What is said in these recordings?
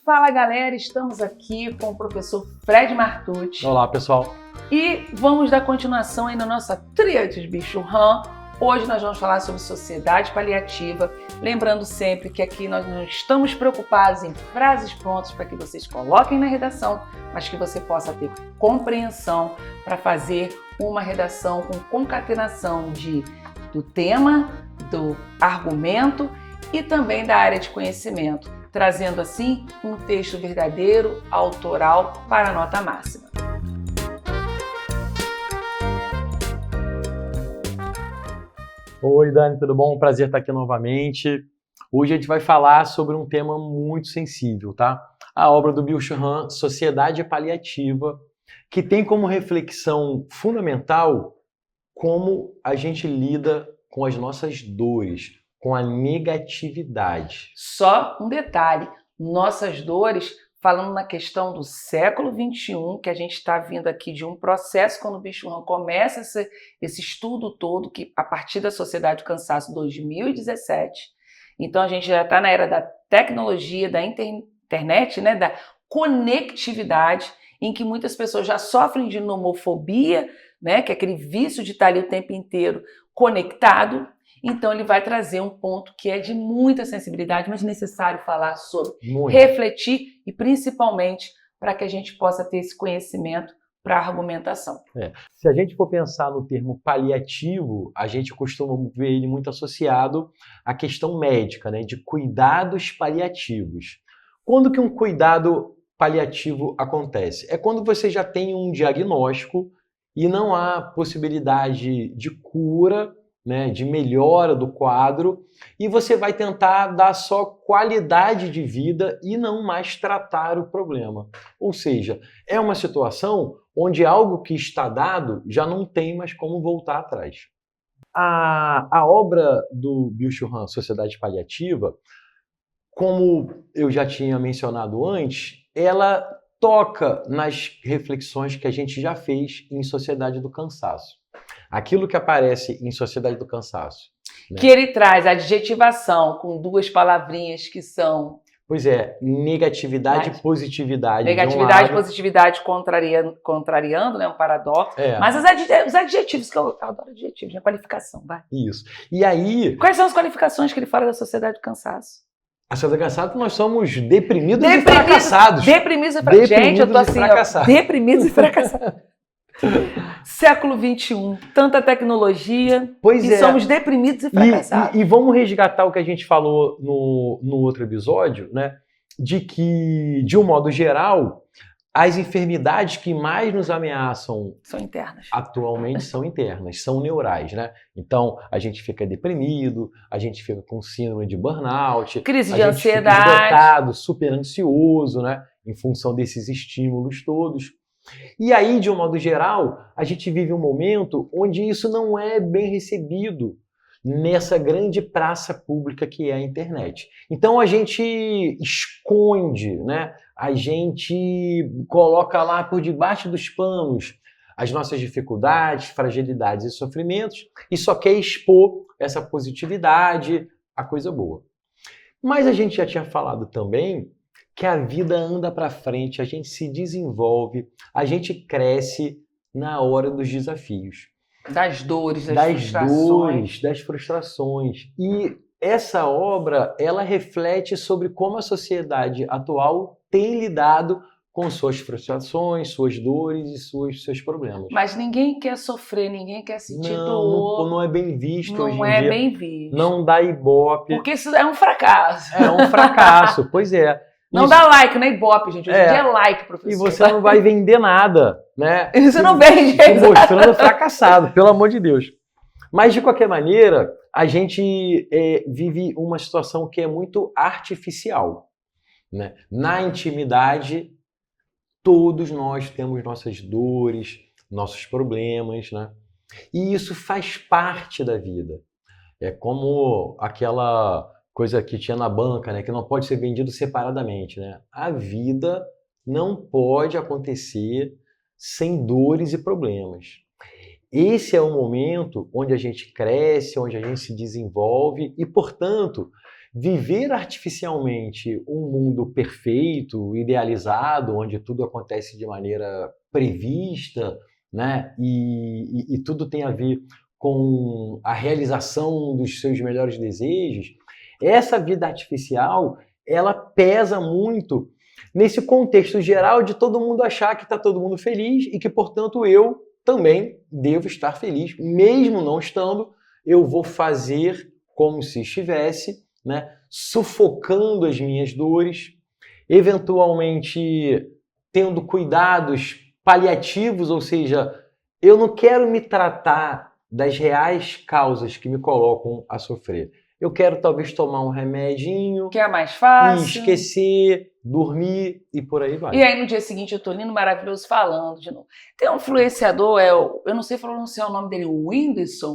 Fala galera, estamos aqui com o professor Fred Martucci. Olá pessoal. E vamos dar continuação aí na nossa tríade de Bicho Han. Hoje nós vamos falar sobre sociedade paliativa, lembrando sempre que aqui nós não estamos preocupados em frases prontas para que vocês coloquem na redação, mas que você possa ter compreensão para fazer uma redação com concatenação do tema, do argumento e também da área de conhecimento, trazendo assim um texto verdadeiro, autoral para a nota máxima. Oi Dani, tudo bom? Prazer estar aqui novamente. Hoje a gente vai falar sobre um tema muito sensível, tá? A obra do Byung-Chul Han, Sociedade Paliativa, que tem como reflexão fundamental como a gente lida com as nossas dores, com a negatividade. Só um detalhe, nossas dores, falando na questão do século XXI, que a gente está vindo aqui de um processo, quando o Byung-Chul Han começa esse estudo todo, que a partir da Sociedade do Cansaço 2017, então a gente já está na era da tecnologia, da internet, né, da conectividade, em que muitas pessoas já sofrem de nomofobia, né, que é aquele vício de estar ali o tempo inteiro conectado. Então ele vai trazer um ponto que é de muita sensibilidade, mas necessário falar sobre, refletir e principalmente para que a gente possa ter esse conhecimento para a argumentação. Se a gente for pensar no termo paliativo, a gente costuma ver ele muito associado à questão médica, né, de cuidados paliativos. Quando que um cuidado paliativo acontece? É quando você já tem um diagnóstico e não há possibilidade de cura, né, de melhora do quadro, e você vai tentar dar só qualidade de vida e não mais tratar o problema. Ou seja, é uma situação onde algo que está dado já não tem mais como voltar atrás. A obra do Byung-Chul Han, Sociedade Paliativa, como eu já tinha mencionado antes, ela toca nas reflexões que a gente já fez em Sociedade do Cansaço. Aquilo que aparece em Sociedade do Cansaço, né? Que ele traz a adjetivação com duas palavrinhas que são... Pois é, negatividade e positividade. Negatividade e positividade contrariando, né? Um paradoxo. Mas os adjetivos, que eu adoro adjetivos, né? Qualificação, vai. Isso. E aí... Quais são as qualificações que ele fala da Sociedade do Cansaço? A Sociedade do Cansaço, nós somos deprimidos e fracassados. Deprimidos e fracassados. Gente, eu tô assim, ó, deprimidos e fracassados. Século XXI, tanta tecnologia, somos deprimidos e fracassados. E vamos resgatar o que a gente falou no outro episódio, né? De que, de um modo geral, as enfermidades que mais nos ameaçam são internas. Atualmente são internas, são neurais, né? Então, a gente fica deprimido, a gente fica com síndrome de burnout, crise de ansiedade, fica esgotado, super ansioso, né? Em função desses estímulos todos. E aí, de um modo geral, a gente vive um momento onde isso não é bem recebido nessa grande praça pública que é a internet. Então a gente esconde, né? A gente coloca lá por debaixo dos panos as nossas dificuldades, fragilidades e sofrimentos e só quer expor essa positividade, a coisa boa. Mas a gente já tinha falado também que a vida anda para frente, a gente se desenvolve, a gente cresce na hora dos desafios. Das dores, das frustrações. E essa obra, ela reflete sobre como a sociedade atual tem lidado com suas frustrações, suas dores e seus problemas. Mas ninguém quer sofrer, ninguém quer sentir dor. Não é bem visto hoje em dia. Não é bem visto. Não dá ibope. Porque isso é um fracasso. É um fracasso, pois é. Não dá like, né, ibope, gente. Hoje em dia é like, professor. E você não vai vender nada, né? Você não vende. Se mostrando fracassado, pelo amor de Deus. Mas, de qualquer maneira, a gente vive uma situação que é muito artificial, né? Na intimidade, todos nós temos nossas dores, nossos problemas, né? E isso faz parte da vida. É como aquela coisa que tinha na banca, né, que não pode ser vendido separadamente, né? A vida não pode acontecer sem dores e problemas. Esse é o momento onde a gente cresce, onde a gente se desenvolve e, portanto, Viver artificialmente um mundo perfeito, idealizado, onde tudo acontece de maneira prevista, né? E tudo tem a ver com a realização dos seus melhores desejos, essa vida artificial, ela pesa muito nesse contexto geral de todo mundo achar que está todo mundo feliz e que, portanto, eu também devo estar feliz, mesmo não estando, eu vou fazer como se estivesse, né, sufocando as minhas dores, eventualmente tendo cuidados paliativos, ou seja, eu não quero me tratar das reais causas que me colocam a sofrer. Eu quero talvez tomar um remedinho, Que é mais e fácil. esquecer, dormir e por aí vai. E aí no dia seguinte eu tô lindo, maravilhoso, falando de novo. Tem um influenciador, eu não sei pronunciar o nome dele, o Whindersson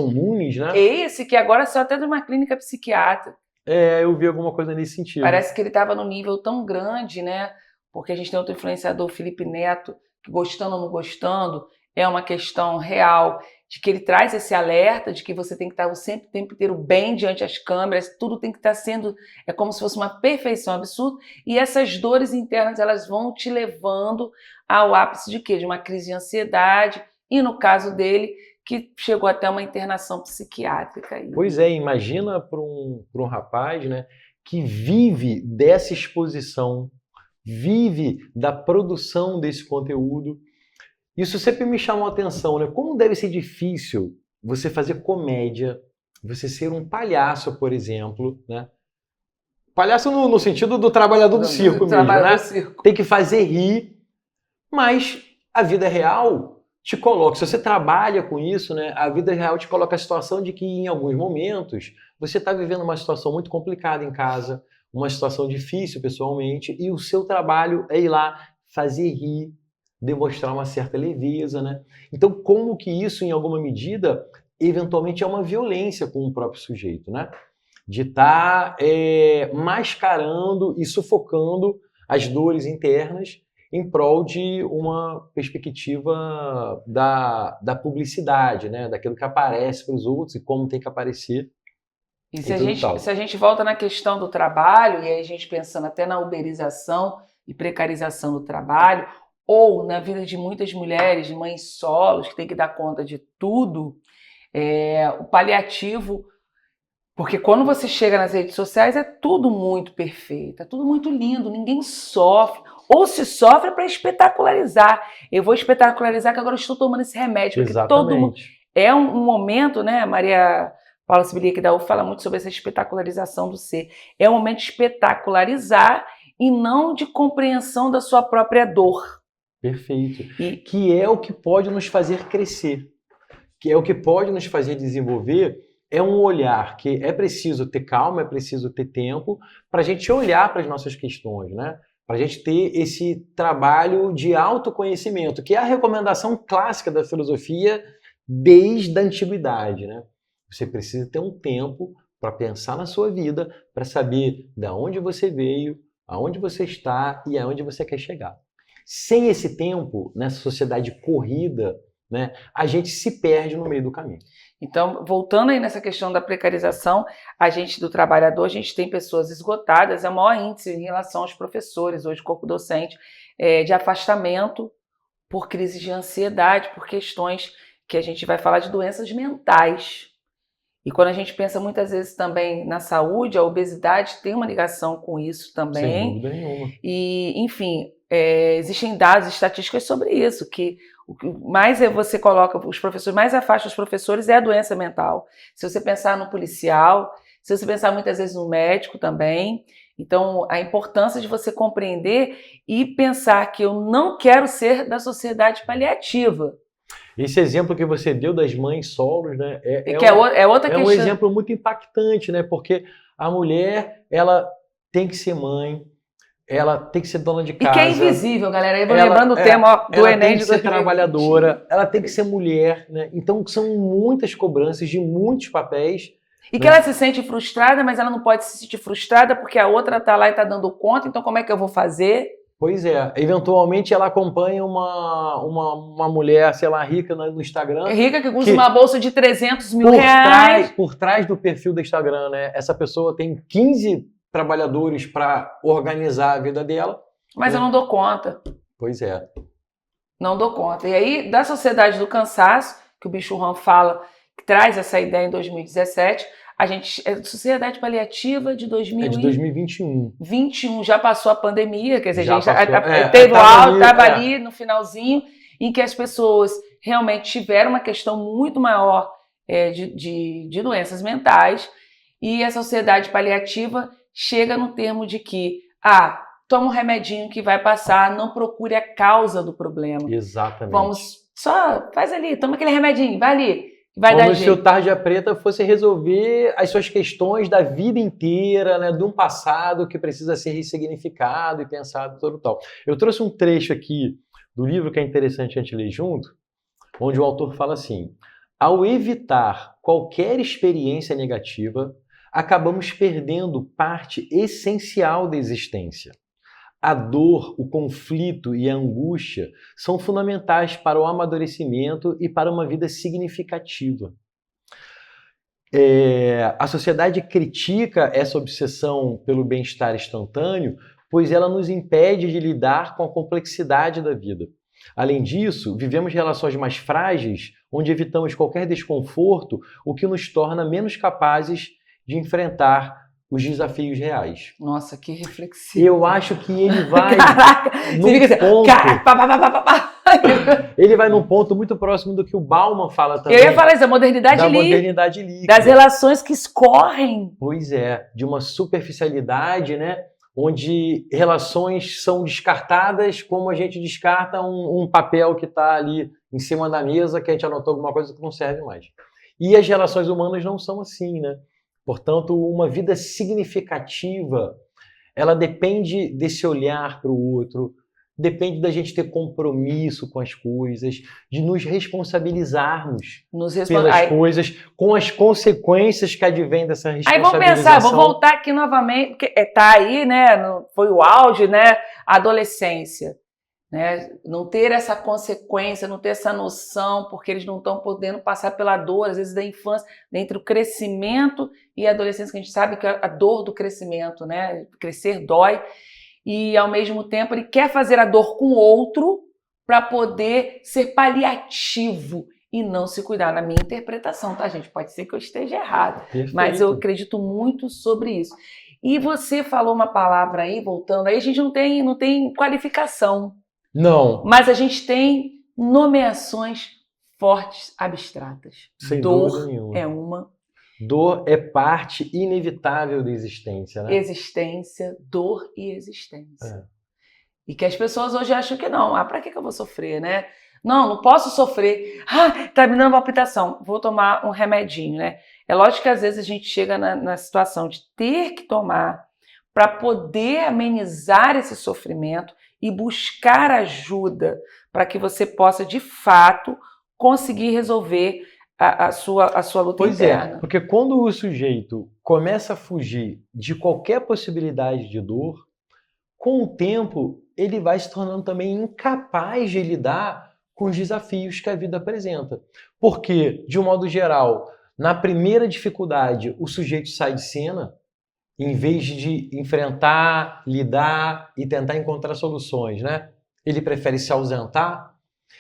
Nunes, né? Esse que agora saiu até de uma clínica psiquiátrica. Eu vi alguma coisa nesse sentido. Parece que ele estava num nível tão grande, né? Porque a gente tem outro influenciador, Felipe Neto, que gostando ou não gostando, é uma questão real, de que ele traz esse alerta de que você tem que estar sempre o tempo inteiro bem diante das câmeras, tudo tem que estar sendo, é como se fosse uma perfeição absurda, e essas dores internas, elas vão te levando ao ápice de quê? De uma crise de ansiedade, e no caso dele, que chegou até uma internação psiquiátrica. Pois é, imagina para um rapaz, né, que vive dessa exposição, vive da produção desse conteúdo. Isso sempre me chamou a atenção, né? Como deve ser difícil você fazer comédia, você ser um palhaço, por exemplo, né? Palhaço no sentido do trabalhador do circo mesmo, né? Tem que fazer rir, mas a vida real te coloca, se você trabalha com isso, né? A vida real te coloca a situação de que em alguns momentos você está vivendo uma situação muito complicada em casa, uma situação difícil pessoalmente, e o seu trabalho é ir lá fazer rir, demonstrar uma certa leveza, né? Então, como que isso, em alguma medida, eventualmente é uma violência com o próprio sujeito, né? De estar mascarando e sufocando as dores internas em prol de uma perspectiva da publicidade, né? Daquilo que aparece para os outros e como tem que aparecer. E se a gente volta na questão do trabalho, e aí a gente pensando até na uberização e precarização do trabalho, ou na vida de muitas mulheres, mães solos, que tem que dar conta de tudo, o paliativo, porque quando você chega nas redes sociais é tudo muito perfeito, é tudo muito lindo, ninguém sofre, ou se sofre para espetacularizar. Eu vou espetacularizar que agora eu estou tomando esse remédio, porque Exatamente. todo mundo... É um momento, né, Maria Paula Sibilic da UF fala muito sobre essa espetacularização do ser. É um momento de espetacularizar e não de compreensão da sua própria dor. Perfeito. Que é o que pode nos fazer crescer, que é o que pode nos fazer desenvolver, é um olhar que é preciso ter calma, é preciso ter tempo para a gente olhar para as nossas questões, né? Para a gente ter esse trabalho de autoconhecimento, que é a recomendação clássica da filosofia desde a antiguidade, né? Você precisa ter um tempo para pensar na sua vida, para saber de onde você veio, aonde você está e aonde você quer chegar. Sem esse tempo, nessa sociedade corrida, né, a gente se perde no meio do caminho. Então, voltando aí nessa questão da precarização, do trabalhador, a gente tem pessoas esgotadas, é o maior índice em relação aos professores, hoje corpo docente, de afastamento por crise de ansiedade, por questões que a gente vai falar de doenças mentais. E quando a gente pensa muitas vezes também na saúde, a obesidade tem uma ligação com isso também. Sem dúvida nenhuma. E, enfim, existem dados, estatísticas sobre isso, que o que mais você coloca, os professores, mais afasta os professores é a doença mental. Se você pensar no policial, se você pensar muitas vezes no médico também. Então, a importância de você compreender e pensar que eu não quero ser da sociedade paliativa. Esse exemplo que você deu das mães solos, né, outra questão. Um exemplo muito impactante, né, porque a mulher, ela tem que ser mãe, ela tem que ser dona de casa. E que é invisível, galera. Eu vou lembrando o tema do Enem de 2020. Ela tem que ser trabalhadora, ela tem que ser mulher, né? Então são muitas cobranças de muitos papéis. E que ela se sente frustrada, mas ela não pode se sentir frustrada porque a outra está lá e está dando conta, então como é que eu vou fazer? Pois é. Eventualmente ela acompanha uma mulher, sei lá, rica no Instagram. É rica que usa uma bolsa de 300 mil reais. Por trás do perfil do Instagram, né? Essa pessoa tem 15 trabalhadores para organizar a vida dela. Mas eu não dou conta. Pois é. Não dou conta. E aí, da sociedade do cansaço, que o Byung-Chul Han fala, que traz essa ideia em 2017, Sociedade Paliativa de 2021. 21, já passou a pandemia, quer dizer, Já a gente passou, teve o auge, estava ali no finalzinho, em que as pessoas realmente tiveram uma questão muito maior de doenças mentais, e a sociedade paliativa chega no termo de que, toma um remedinho que vai passar, não procure a causa do problema. Exatamente. Faz ali, toma aquele remedinho, vai ali. Vai Como se o Tarja Preta fosse resolver as suas questões da vida inteira, né, de um passado que precisa ser ressignificado e pensado todo tal. Eu trouxe um trecho aqui do livro que é interessante a gente ler junto, onde o autor fala assim: ao evitar qualquer experiência negativa, acabamos perdendo parte essencial da existência. A dor, o conflito e a angústia são fundamentais para o amadurecimento e para uma vida significativa. A sociedade critica essa obsessão pelo bem-estar instantâneo, pois ela nos impede de lidar com a complexidade da vida. Além disso, vivemos relações mais frágeis, onde evitamos qualquer desconforto, o que nos torna menos capazes de enfrentar os desafios reais. Nossa, que reflexivo. Eu acho que ele vai ele vai num ponto muito próximo do que o Bauman fala também. Eu ia falar isso, da modernidade líquida. Das relações que escorrem. Pois é, de uma superficialidade, né? Onde relações são descartadas como a gente descarta um papel que está ali em cima da mesa, que a gente anotou alguma coisa que não serve mais. E as relações humanas não são assim, né? Portanto, uma vida significativa, ela depende desse olhar para o outro, depende da gente ter compromisso com as coisas, de nos responsabilizarmos pelas coisas, com as consequências que advêm dessa responsabilização. Aí vamos pensar, vou voltar aqui novamente, porque tá aí, né? Foi o auge, né? A adolescência. Né? Não ter essa consequência, não ter essa noção, porque eles não estão podendo passar pela dor, às vezes da infância, entre o crescimento e a adolescência, que a gente sabe que é a dor do crescimento, né? Crescer dói, e ao mesmo tempo ele quer fazer a dor com o outro para poder ser paliativo e não se cuidar. Na minha interpretação, tá, gente? Pode ser que eu esteja errado, mas eu acredito muito sobre isso. E você falou uma palavra aí, voltando, aí a gente não tem qualificação. Não. Mas a gente tem nomeações fortes, abstratas. Sem dúvida nenhuma. É uma. Dor é parte inevitável da existência, né? Existência, dor e existência. E que as pessoas hoje acham que não. Pra que eu vou sofrer, né? Não posso sofrer. Tá me dando palpitação. Vou tomar um remedinho, né? É lógico que às vezes a gente chega na situação de ter que tomar para poder amenizar esse sofrimento e buscar ajuda para que você possa, de fato, conseguir resolver a sua luta interna. Pois é, porque quando o sujeito começa a fugir de qualquer possibilidade de dor, com o tempo ele vai se tornando também incapaz de lidar com os desafios que a vida apresenta. Porque, de um modo geral, na primeira dificuldade, o sujeito sai de cena, em vez de enfrentar, lidar e tentar encontrar soluções, né? Ele prefere se ausentar.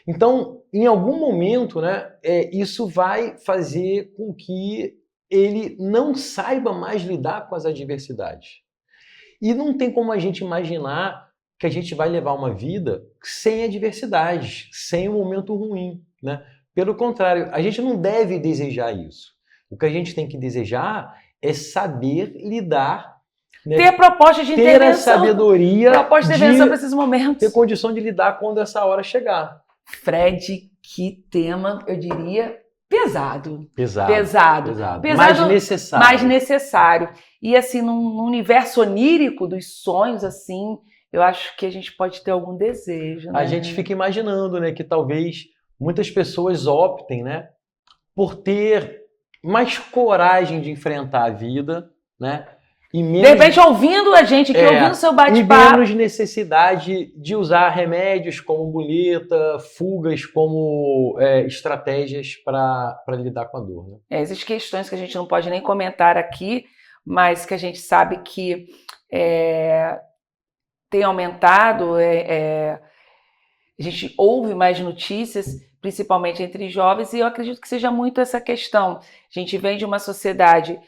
Então, em algum momento, né, isso vai fazer com que ele não saiba mais lidar com as adversidades. E não tem como a gente imaginar que a gente vai levar uma vida sem adversidades, sem um momento ruim, né? Pelo contrário, a gente não deve desejar isso. O que a gente tem que desejar é saber lidar, né? Ter proposta de intervenção. Ter a sabedoria proposta de intervenção para esses momentos. Ter condição de lidar quando essa hora chegar. Fred, que tema, eu diria, pesado. Pesado. Mais necessário. E assim, num universo onírico dos sonhos, assim, eu acho que a gente pode ter algum desejo, né? A gente fica imaginando, né, que talvez muitas pessoas optem, né, por ter mais coragem de enfrentar a vida, né? E de repente, ouvindo a gente aqui, ouvindo o seu e bate-papo. menos necessidade de usar remédios como muleta, fugas como estratégias para lidar com a dor. Né? Existem questões que a gente não pode nem comentar aqui, mas que a gente sabe que tem aumentado, a gente ouve mais notícias, principalmente entre jovens, e eu acredito que seja muito essa questão. A gente vem de uma sociedade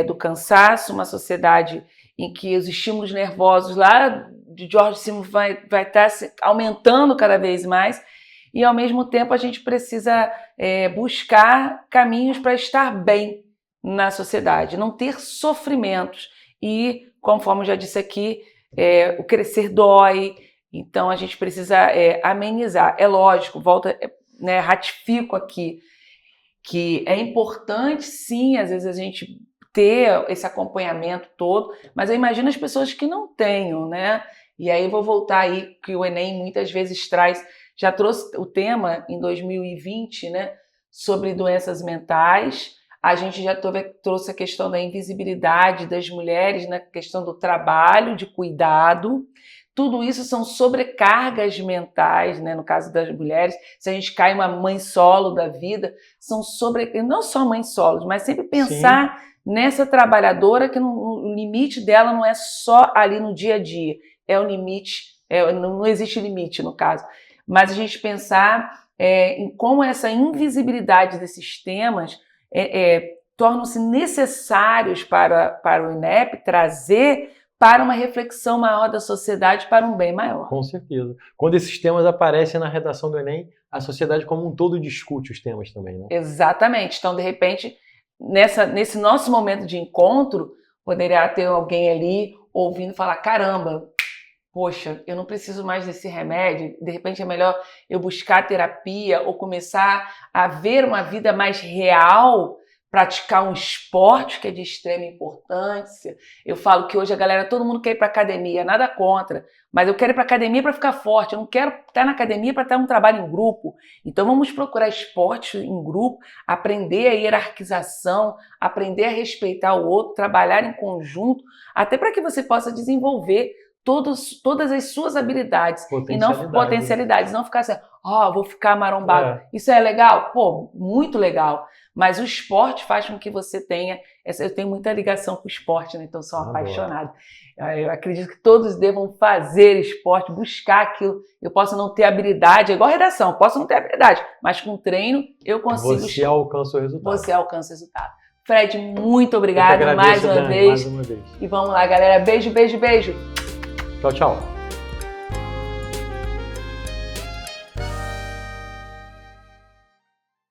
do cansaço, uma sociedade em que os estímulos nervosos lá de George Simmons vai estar aumentando cada vez mais, e ao mesmo tempo a gente precisa buscar caminhos para estar bem na sociedade, não ter sofrimentos. E, conforme eu já disse aqui, o crescer dói, então a gente precisa amenizar. É lógico, ratifico aqui, que é importante sim, às vezes a gente ter esse acompanhamento todo, mas eu imagino as pessoas que não tenham, né? E aí vou voltar aí, que o Enem muitas vezes traz, já trouxe o tema em 2020, né, sobre doenças mentais. A gente já trouxe a questão da invisibilidade das mulheres na questão do trabalho, de cuidado. Tudo isso são sobrecargas mentais, né? No caso das mulheres, se a gente cai uma mãe solo da vida, são não só mães solos, mas sempre pensar nessa trabalhadora que o limite dela não é só ali no dia a dia, é o limite, não existe limite no caso, mas a gente pensar em como essa invisibilidade desses temas tornam-se necessários para o INEP trazer para uma reflexão maior da sociedade, para um bem maior. Com certeza. Quando esses temas aparecem na redação do Enem, a sociedade como um todo discute os temas também, né? Exatamente. Então, de repente, nesse nosso momento de encontro, poderia ter alguém ali ouvindo falar, caramba, poxa, eu não preciso mais desse remédio, de repente é melhor eu buscar terapia ou começar a ver uma vida mais real, praticar um esporte que é de extrema importância. Eu falo que hoje a galera, todo mundo quer ir para academia, nada contra, mas eu quero ir para academia para ficar forte, eu não quero estar na academia para ter um trabalho em grupo. Então vamos procurar esporte em grupo, aprender a hierarquização, aprender a respeitar o outro, trabalhar em conjunto, até para que você possa desenvolver todas as suas habilidades e não potencialidades, não ficar assim, vou ficar marombado. Isso é legal? Pô, muito legal. Mas o esporte faz com que você tenha... Eu tenho muita ligação com o esporte, né? Então sou apaixonada. Eu acredito que todos devam fazer esporte, buscar aquilo. Eu posso não ter habilidade, é igual a redação, posso não ter habilidade, mas com treino eu consigo... Você alcança o resultado. Você alcança o resultado. Fred, muito obrigado mais uma vez. Mais uma vez. E vamos lá, galera. Beijo, beijo, beijo. Tchau, tchau.